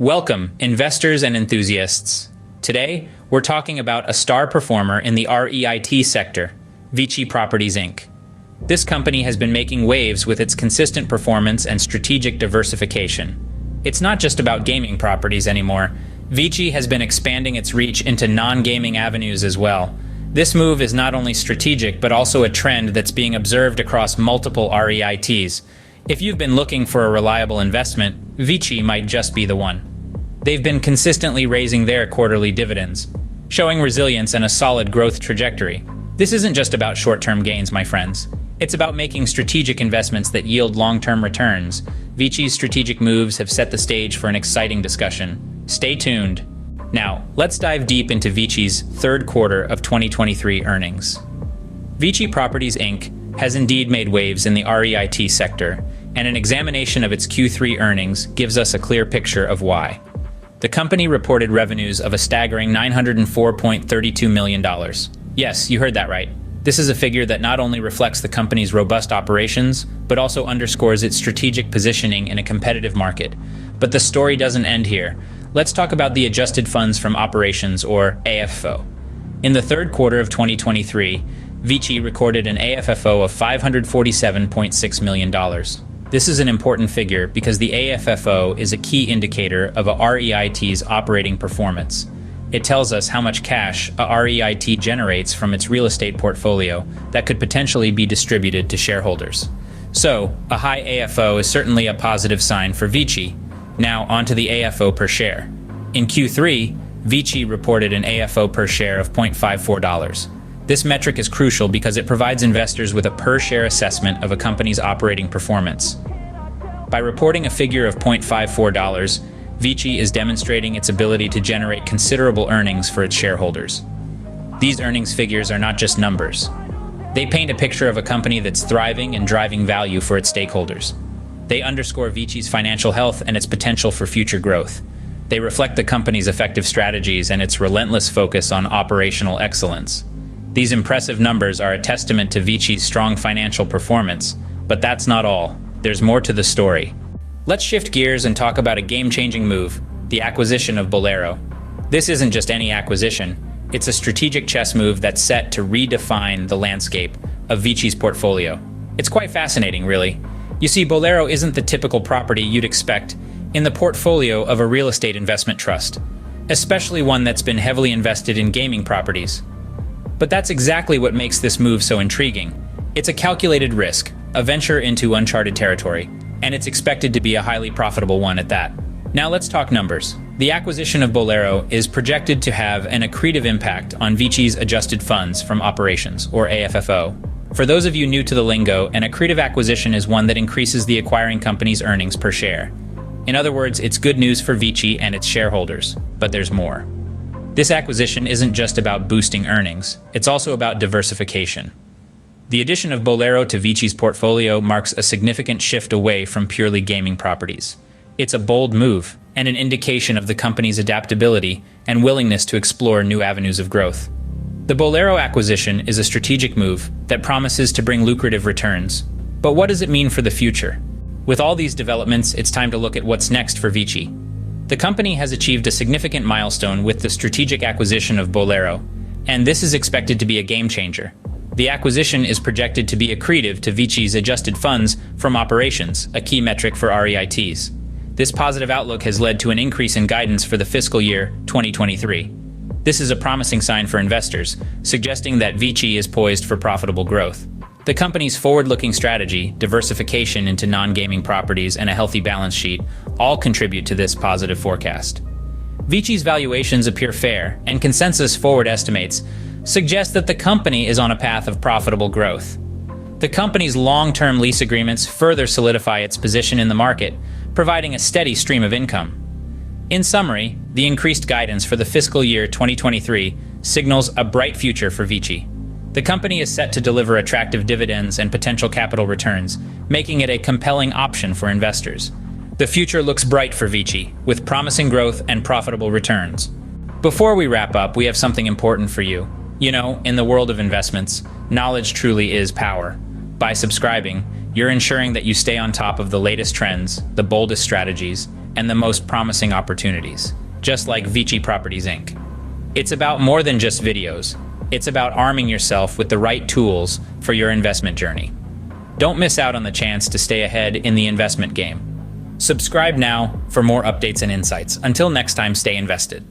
Welcome, investors and enthusiasts. Today, we're talking about a star performer in the REIT sector, Vici Properties Inc. This company has been making waves with its consistent performance and strategic diversification. It's not just about gaming properties anymore. Vici has been expanding its reach into non-gaming avenues as well. This move is not only strategic, but also a trend that's being observed across multiple REITs. If you've been looking for a reliable investment, Vici might just be the one. They've been consistently raising their quarterly dividends, showing resilience and a solid growth trajectory. This isn't just about short-term gains, my friends. It's about making strategic investments that yield long-term returns. Vici's strategic moves have set the stage for an exciting discussion. Stay tuned. Now, let's dive deep into Vici's third quarter of 2023 earnings. Vici Properties Inc. has indeed made waves in the REIT sector, and an examination of its Q3 earnings gives us a clear picture of why. The company reported revenues of a staggering $904.32 million. Yes, you heard that right. This is a figure that not only reflects the company's robust operations, but also underscores its strategic positioning in a competitive market. But the story doesn't end here. Let's talk about the adjusted funds from operations, or AFFO. In the third quarter of 2023, Vici recorded an AFFO of $547.6 million. This is an important figure because the AFFO is a key indicator of a REIT's operating performance. It tells us how much cash a REIT generates from its real estate portfolio that could potentially be distributed to shareholders. So, a high AFFO is certainly a positive sign for Vici. Now, onto the AFFO per share. In Q3, Vici reported an AFFO per share of $0.54. This metric is crucial because it provides investors with a per-share assessment of a company's operating performance. By reporting a figure of $0.54, Vici is demonstrating its ability to generate considerable earnings for its shareholders. These earnings figures are not just numbers. They paint a picture of a company that's thriving and driving value for its stakeholders. They underscore Vici's financial health and its potential for future growth. They reflect the company's effective strategies and its relentless focus on operational excellence. These impressive numbers are a testament to Vici's strong financial performance, but that's not all. There's more to the story. Let's shift gears and talk about a game-changing move, the acquisition of Bowlero. This isn't just any acquisition. It's a strategic chess move that's set to redefine the landscape of Vici's portfolio. It's quite fascinating, really. You see, Bowlero isn't the typical property you'd expect in the portfolio of a real estate investment trust, especially one that's been heavily invested in gaming properties. But that's exactly what makes this move so intriguing. It's a calculated risk, a venture into uncharted territory, and it's expected to be a highly profitable one at that. Now let's talk numbers. The acquisition of Bowlero is projected to have an accretive impact on Vici's adjusted funds from operations, or AFFO. For those of you new to the lingo, an accretive acquisition is one that increases the acquiring company's earnings per share. In other words, it's good news for Vici and its shareholders. But there's more. This acquisition isn't just about boosting earnings, it's also about diversification. The addition of Bowlero to Vici's portfolio marks a significant shift away from purely gaming properties. It's a bold move, and an indication of the company's adaptability and willingness to explore new avenues of growth. The Bowlero acquisition is a strategic move that promises to bring lucrative returns. But what does it mean for the future? With all these developments, it's time to look at what's next for Vici. The company has achieved a significant milestone with the strategic acquisition of Bowlero, and this is expected to be a game-changer. The acquisition is projected to be accretive to Vici's adjusted funds from operations, a key metric for REITs. This positive outlook has led to an increase in guidance for the fiscal year 2023. This is a promising sign for investors, suggesting that Vici is poised for profitable growth. The company's forward-looking strategy, diversification into non-gaming properties, and a healthy balance sheet all contribute to this positive forecast. Vici's valuations appear fair, and consensus forward estimates suggest that the company is on a path of profitable growth. The company's long-term lease agreements further solidify its position in the market, providing a steady stream of income. In summary, the increased guidance for the fiscal year 2023 signals a bright future for Vici. The company is set to deliver attractive dividends and potential capital returns, making it a compelling option for investors. The future looks bright for Vici, with promising growth and profitable returns. Before we wrap up, we have something important for you. You know, in the world of investments, knowledge truly is power. By subscribing, you're ensuring that you stay on top of the latest trends, the boldest strategies, and the most promising opportunities, just like Vici Properties Inc. It's about more than just videos. It's about arming yourself with the right tools for your investment journey. Don't miss out on the chance to stay ahead in the investment game. Subscribe now for more updates and insights. Until next time, stay invested.